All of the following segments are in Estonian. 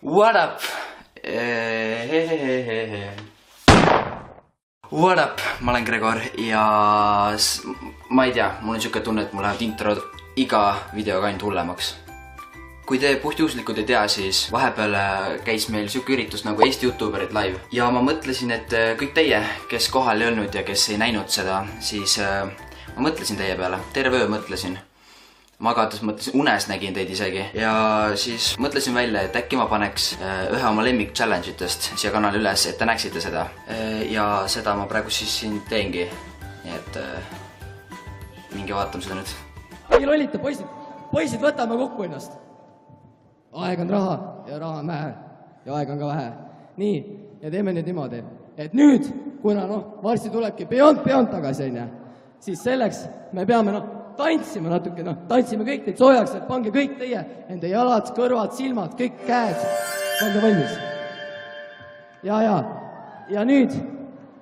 What up? What up? Ma olen Gregor ja ma ei tea, mul on siuke tunne, et mul lähevad intro iga videoga ainult hullemaks. Kui te puhtjuhuslikult ei tea, siis vahepeal käis meil siuke üritus nagu Eesti YouTuberid live. Ja ma mõtlesin, et kõik teie, kes kohal ei olnud ja kes ei näinud seda, siis ma mõtlesin teie peale. Terve öö mõtlesin. Magades mõtlesin, unes nägin teid isegi. Ja siis mõtlesin välja, et äkki ma paneks ühe oma lemmik challenge itest siia kanali üles, et te näeksite seda. Ja seda ma praegu siis siin teengi. Nii et minge vaatame seda nüüd. Ei lollita, poisid, võtame kokku ennast. Aeg on raha ja raha on vähe ja aeg on ka vähe. Nii, ja teeme nüüd niimoodi, et nüüd, kuna varsti tulebki peont tagasi, siis selleks me peame tantsime natuke, tantsime kõik teid soojaks, et pange kõik teie, enda jalad, kõrvad, silmad, kõik käed, pange valmis. Ja nüüd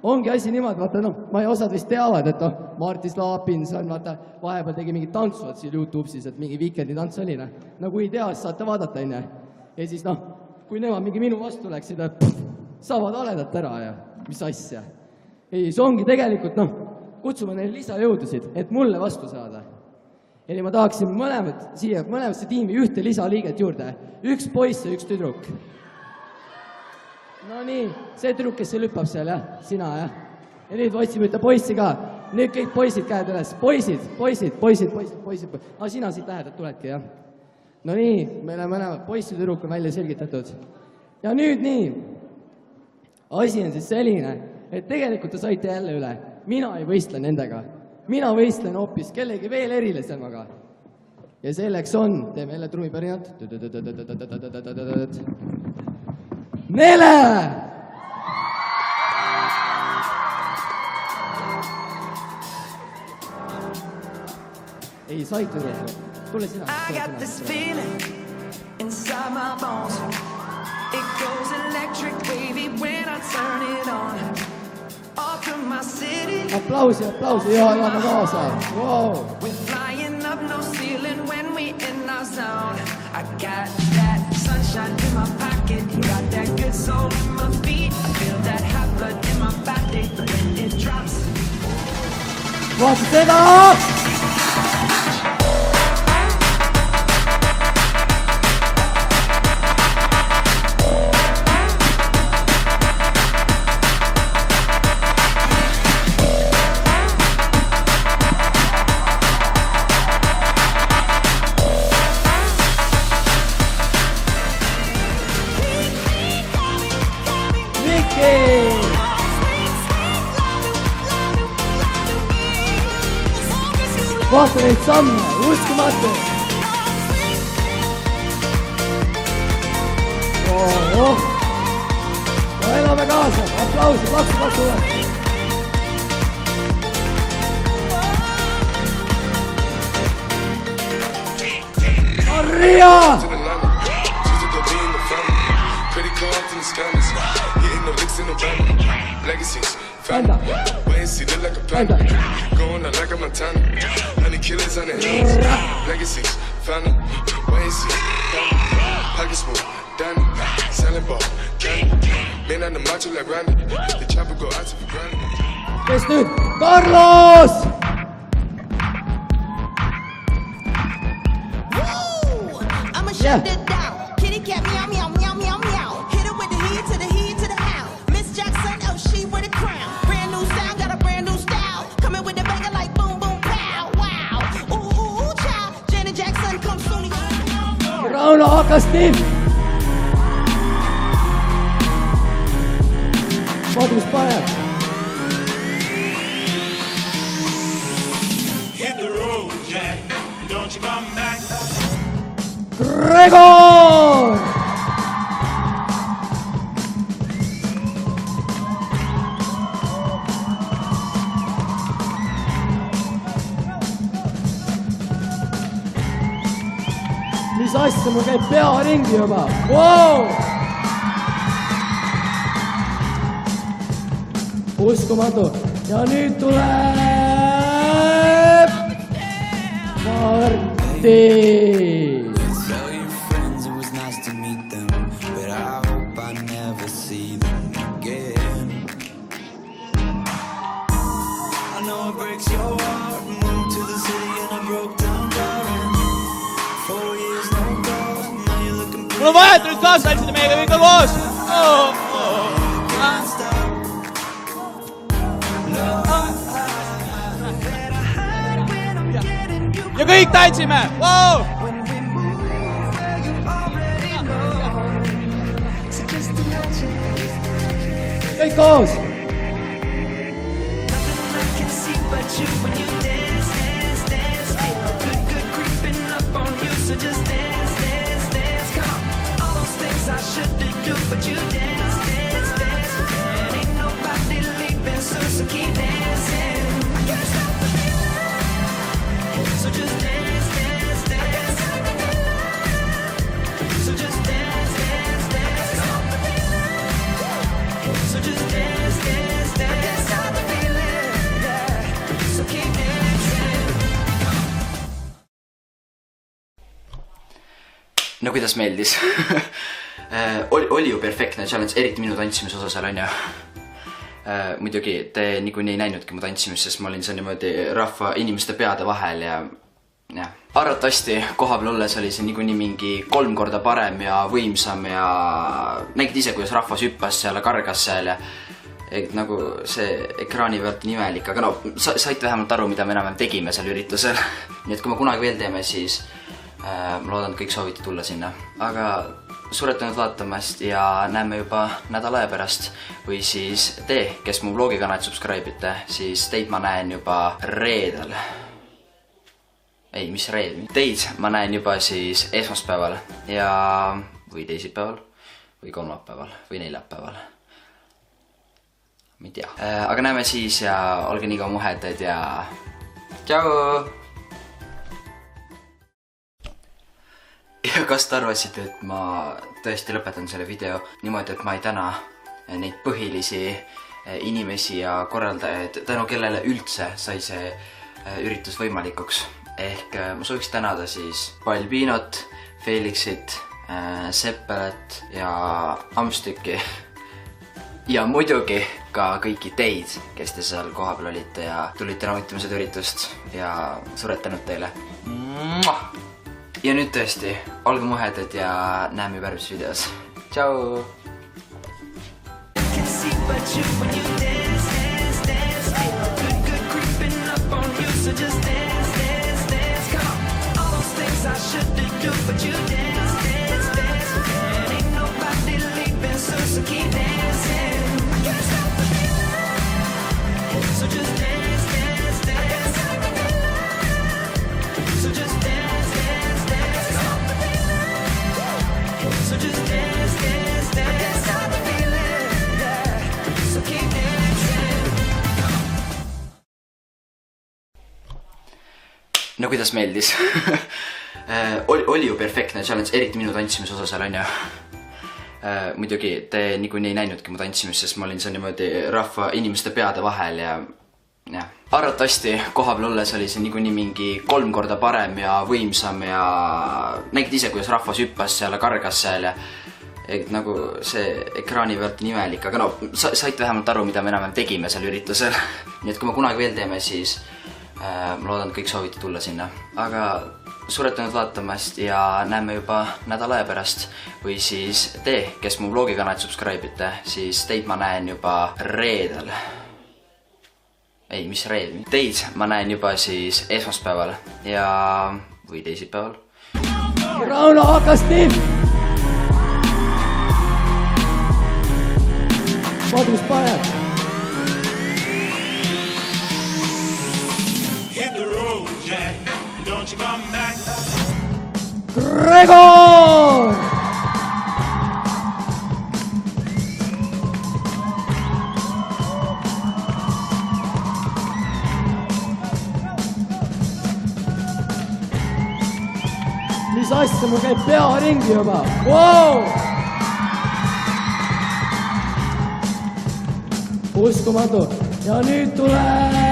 ongi asi niimoodi, vaata, ma ei osad vist teavad, et Martis Laapinson, vaata, vahepeal tegi mingi tantsuvad siin YouTube'is, et mingi viikendi tants oli, kui ei tea, siis saate vaadata, ja siis kui nemad mingi minu vastu läksid, saavad aledat ära ja mis asja. Ei, see ongi tegelikult, kutsume neile lisajõudusid, et mulle vastu saada. Eli ma tahaksin mõlemasse tiimi ühte lisaliiget juurde. Üks poiss ja üks tüdruk. No nii, see tüdruk, kes see lüppab seal, jah? Sina, jah? Ja nüüd otsime ühte poissi ka. Nüüd kõik poisid käed üles. Poisid. Sina siit lähedalt tuledki, jah? No nii, meile mõlemad poiss ja tüdruk on välja selgitatud. Ja nüüd nii. Asi on siis selline, et tegelikult te saite jälle üle. Mina ei võistle nendega. Mina võistlen hoopis kellegi veel erilisemaga. Ja selleks on, teeme jälle trummipärinat. Nele! Ei, sai tüdruk. Tule sina. I got this feeling inside my bones. It goes electric wavy when I turn it on. Aplausi, ja elame kaasa. Wow. We're flying up no ceiling when we in our zone. I got that sunshine in my pocket, got that good soul in my feet. I feel that hot blood in my body when it drops. Vaata seda! Vaata neid samme, uskumatu! Elame kaasa, aplausi, plaksu! Maria! Enda! Going out like a Montana. Honey killers on the hands. Legacies, found them. Wait, see. Pockets full, Danny. Selling ball, candy. Man on the macho like Randy. The chopper go out to be granted. Kes nüüd? Carlos! I'ma shut it down. Kitty cat meow, meow, meow, meow, meow. Hit it with the heat to the heat to the hound. Miss Jackson, oh, she with a crown. Brand new sound, got a brand new style. Coming with the banger like boom, boom, pow, wow. Ooh, child. Janet Jackson, come soon. Rauno hakkas tiim! Vaata, mis paneb! Hit the road, Jack. Don't you come back. Gregor! Mis asja, mul käib pea ringi juba. Wow! Uskumatu. Ja nüüd tuleb Martin. Tell your friends it was nice to meet them, but I vahet, tulid kaasa, läksite meiega ikka koos. Ja kõik tantsime. Wow! kõik koos! No kuidas meeldis? oli ju perfektne challenge, eriti minu tantsimise osa seal on ju. Muidugi te niikuinii ei näinudki mu tantsimist, sest ma olin seal niimoodi rahva inimeste peade vahel ja arvatavasti kohapeal olles oli see niikuinii mingi 3 korda parem ja võimsam ja nägid ise, kuidas rahvas hüppas seal ja kargas seal ja nagu see ekraani pealt on imelik, aga no saite vähemalt aru, mida me enam tegime seal üritusel. Nii et kui me kunagi veel teeme, siis ma loodan, et kõik soovite tulla sinna. Aga suretanud vaatamast ja näeme juba nädala aja pärast. Või siis te, kes mu vlogikanalit subscribe'ite, siis teid ma näen juba reedel. Ei, mis reedel? Teid ma näen juba siis esmaspäeval ja või teisipäeval või kolmapäeval või neljapäeval. Ma ei tea. Aga näeme siis ja olge nii ka muhedad ja tšau! Ja kas te arvasite, et ma tõesti lõpetan selle video niimoodi, et ma ei täna neid põhilisi inimesi ja korraldajaid, tänu kellele üldse sai see üritus võimalikuks. Ehk ma sooviks tänada siis Balbinot, Felixit, Seppelet ja Amstükki. Ja muidugi ka kõiki teid, kes te seal kohapeal olite ja tulite nautima seda üritust ja suretanud teile. Ja nüüd tõesti, olge muhedad ja näeme juba järgmises videos. Tšau! No kuidas meeldis? Oli ju perfektne challenge, eriti minu tantsimise osa seal on ju. Muidugi te niikuinii ei näinudki mu tantsimist, sest ma olin seal niimoodi rahva inimeste peade vahel ja arvatavasti kohapeal olles oli see niikuinii mingi 3 korda parem ja võimsam ja nägid ise, kuidas rahvas hüppas seal ja kargas seal ja nagu see ekraani pealt on imelik, aga no saite vähemalt aru, mida me enam tegime seal üritusel. Nii et kui me kunagi veel teeme, siis ma loodan, et kõik soovite tulla sinna. Aga suretanud vaatamast ja näeme juba nädala aja pärast. Või siis te, kes mu vlogikanalit subscribe'ite, siis teid ma näen juba reedel. Ei, mis reedel? Teid ma näen juba siis esmaspäeval ja või teisipäeval. Rauno hakkas tiim! Kodus paneb! Jack, don't you come back. Gregor! Mis asja, mul käib pea ringi juba. Wow! Uskumatu. Ja nüüd tuleb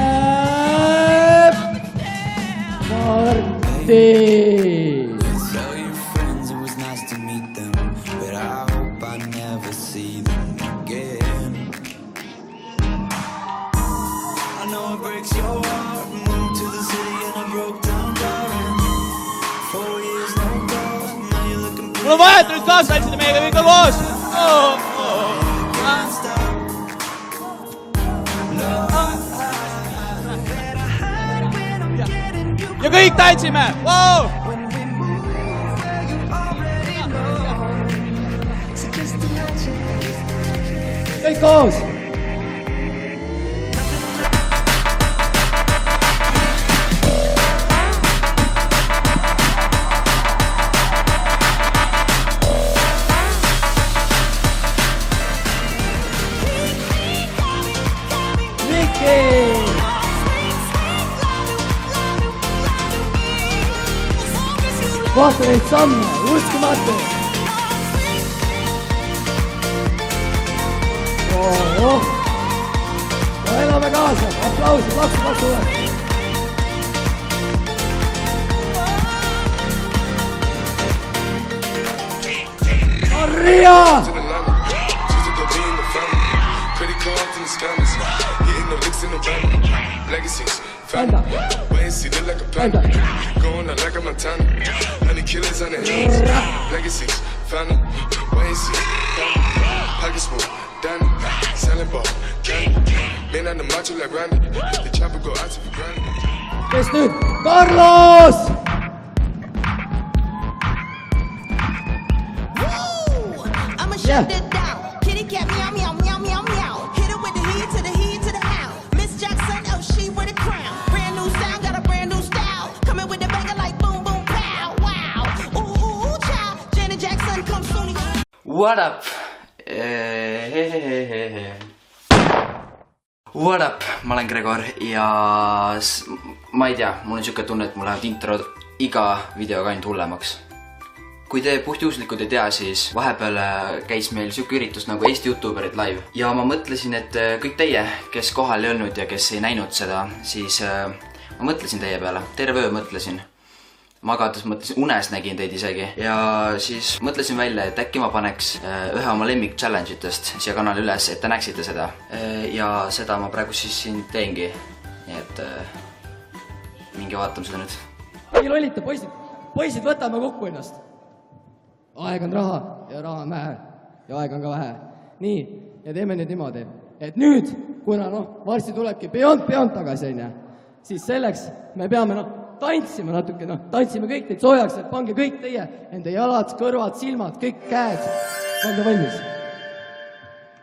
Martti! Tell your friends it was nice to meet them, but I hope I never see them again. I know it breaks your heart. Moved to the city and I broke down darling. 4 years no calls, now you're looking Mul on vahet, nüüd kaasa tantsida meiega kõik koos! Ja kõik tantsime! Wow! kõik koos! Vaata neid samme, uskumatu! Ja elame kaasa, aplausid, laksu! Maria! Anda! Anda! Going out like a Montana. Honey killers on the hands. Legacies, family. Wait and see. Pockets full, Danny. Selling ball, candy. Man on the macho like Randy. The chopper go out to be granted. Kes nüüd? Carlos! Woo! I'ma shut it down. Kitty cat meow meow meow meow meow. Hit it with the heat to the heat to the hound. Miss Jackson, oh she with a crown. Brand new sound, got a brand new style. Coming with the banger like boom boom pow. Wow. Ooh child. Janet Jackson come soon. What up? What up? Ma olen Gregor ja ma ei tea, mul on siuke tunne, et mul lähevad introd iga videoga ainult hullemaks. Kui te puhtjuhuslikult ei tea, siis vahepeal käis meil siuke üritus nagu Eesti YouTuberid live. Ja ma mõtlesin, et kõik teie, kes kohal ei olnud ja kes ei näinud seda, siis ma mõtlesin teie peale. Terve öö mõtlesin. Magades mõtlesin, unes nägin teid isegi. Ja siis mõtlesin välja, et äkki ma paneks ühe oma lemmik challenge'itest siia kanali üles, et te näeksite seda. Ja seda ma praegu siis siin teengi. Nii et minge vaatame seda nüüd. Ei lollita, poisid, võtame kokku ennast. Aeg on raha ja raha on vähe ja aeg on ka vähe. Nii, ja teeme nüüd niimoodi, et nüüd, kuna varsti tulebki Beyond tagasi, siis selleks me peame tantsime natuke, tantsime kõik teid soojaks, et pange kõik teie, enda jalad, kõrvad, silmad, kõik käed, pange valmis.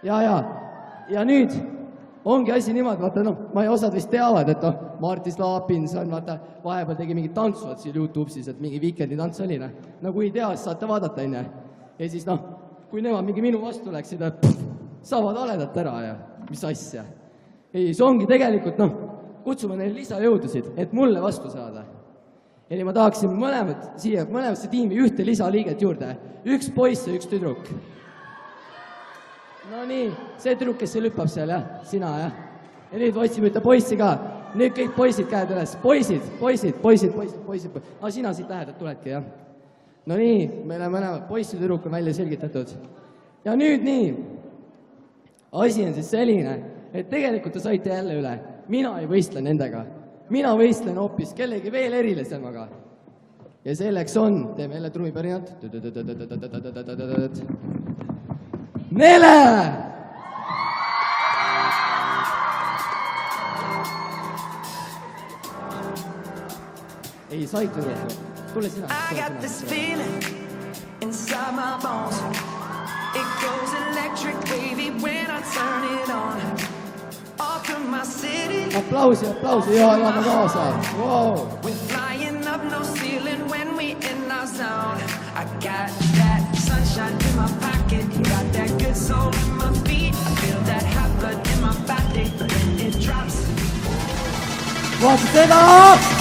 Ja nüüd ongi asi niimoodi, vaata, ma ei osad vist teavad, et Martis Laapins on, vaata, vahepeal tegi mingid tantsuvad siin YouTube'is, et mingi Weekendi tants oli, kui ei tea, siis saate vaadata, ja siis kui nemad mingi minu vastu läksid, saavad haledalt ära ja mis asja. Ei, see ongi tegelikult, kutsume neil lisajõudusid, et mulle vastu saada. Eli ma tahaksin mõlemasse tiimi ühte lisaliiget juurde. Üks poiss ja üks tüdruk. No nii, see tüdruk, kes see lüppab seal, jah? Sina, jah? Ja nüüd otsime ühte poissi ka. Nüüd kõik poisid käed üles. Poisid. No sina siit lähedalt tuledki, jah? No nii, meile mõlemad poiss ja tüdruk on välja selgitatud. Ja nüüd nii. Asi on siis selline, et tegelikult te saite jälle üle. Mina ei võistle nendega. Mina võistlen hoopis kellegi veel erilisemaga. Ja selleks on, teeme jälle trumipärinat. Nele! Ei, sai tüdruk. Tule sina. I got this feeling inside my bones. It goes electric wavy when I turn it on. Aplausi, ja oleme kaasa. Wow. We're flying up no ceiling when we in our zone. I got that sunshine in my pocket, got that good soul in my feet. I feel that hot blood in my body when it drops. Vaata seda!